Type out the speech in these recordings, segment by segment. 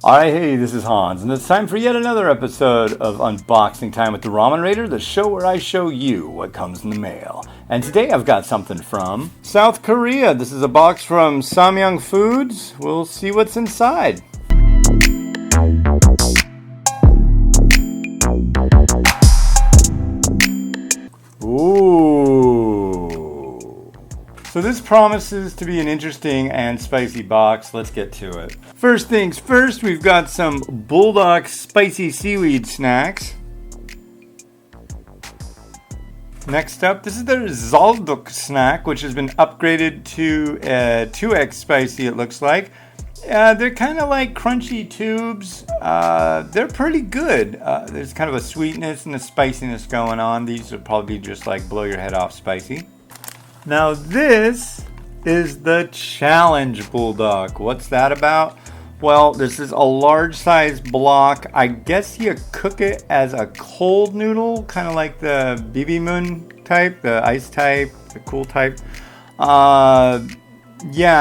Alright, hey, this is Hans, and it's time for yet another episode of Unboxing Time with the Ramen Raider, the show where I show you what comes in the mail. And today I've got something from South Korea. This is a box from Samyang Foods. We'll see what's inside. Ooh. So this promises to be an interesting and spicy box. Let's get to it. First things first, we've got some Buldak spicy seaweed snacks. Next up, this is their Buldak snack, which has been upgraded to 2x spicy, it looks like. They're kind of like crunchy tubes. They're pretty good. There's kind of a sweetness and a spiciness going on. These would probably be just like blow your head off spicy. Now this is the Challenge Buldak. What's that about? Well, this is a large size block. I guess you cook it as a cold noodle, kind of like the bibimun type, the ice type, the cool type. Yeah,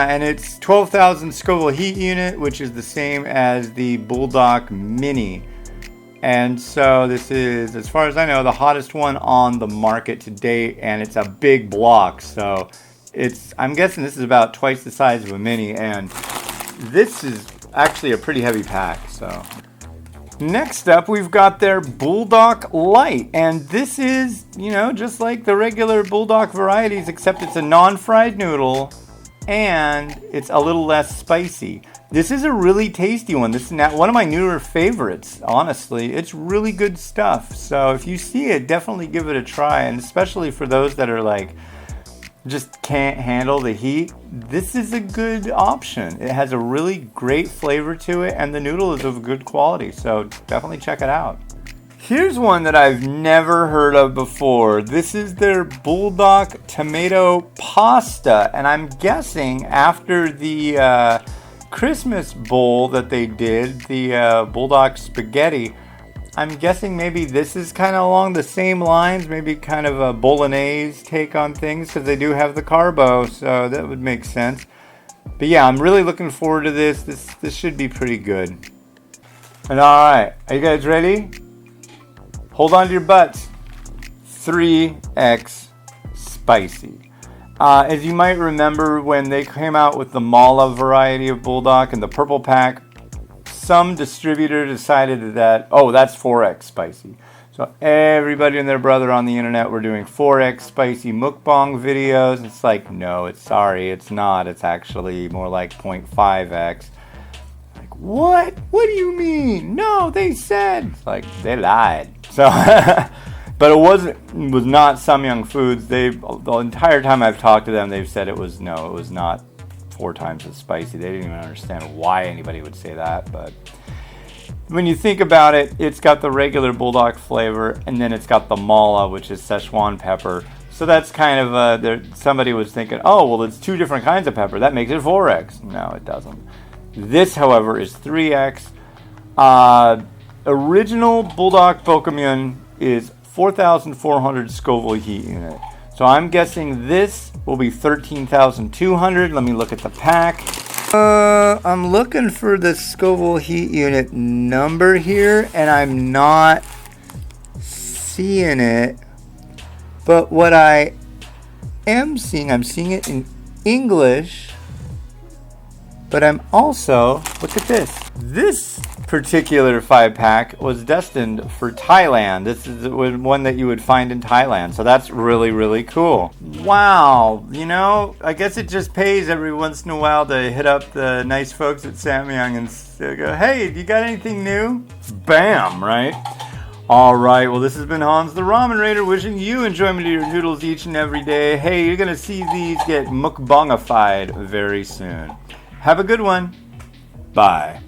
and it's 12,000 Scoville heat unit, which is the same as the Buldak Mini. And so this is, as far as I know, the hottest one on the market to date, and it's a big block. So I'm guessing this is about twice the size of a Mini, and this is actually a pretty heavy pack. So next up, we've got their Buldak Light, and this is, just like the regular Buldak varieties, except it's a non-fried noodle, and it's a little less spicy. This is a really tasty one. This is one of my newer favorites, honestly. It's really good stuff. So if you see it, definitely give it a try. And especially for those that are like, just can't handle the heat, this is a good option. It has a really great flavor to it, and the noodle is of good quality. So definitely check it out. Here's one that I've never heard of before. This is their Buldak tomato pasta. And I'm guessing after the Christmas bowl that they did, the Buldak spaghetti, I'm guessing maybe this is kind of along the same lines, maybe kind of a bolognese take on things, because they do have the carbo, so that would make sense. But yeah, I'm really looking forward to this. This should be pretty good. And alright, are you guys ready? Hold on to your butts. 3x spicy. As you might remember, when they came out with the Mala variety of Buldak and the purple pack, some distributor decided that, that's 4x spicy. So everybody and their brother on the internet were doing 4x spicy mukbang videos. It's like, no, it's not. It's actually more like 0.5x. Like, what? What do you mean? No, they said. It's like, they lied. So... But it was not Samyang Foods. The entire time I've talked to them, they've said it was not 4 times as spicy. They didn't even understand why anybody would say that. But when you think about it, it's got the regular Buldak flavor, and then it's got the Mala, which is Szechuan pepper. So that's kind of somebody was thinking, it's 2 different kinds of pepper. That makes it 4x. No, it doesn't. This, however, is 3x. Original Buldak Bokkeumyeon is 4,400 Scoville heat unit. So I'm guessing this will be 13,200. Let me look at the pack. I'm looking for the Scoville heat unit number here, and I'm not seeing it. But what I am seeing, I'm seeing it in English. But I'm also, look at this. This particular 5-pack was destined for Thailand. This is one that you would find in Thailand. So that's really, really cool. Wow. I guess it just pays every once in a while to hit up the nice folks at Samyang and go, hey, you got anything new? Bam, right? All right. Well, this has been Hans the Ramen Raider, wishing you enjoyment of your noodles each and every day. Hey, you're going to see these get mukbangified very soon. Have a good one. Bye.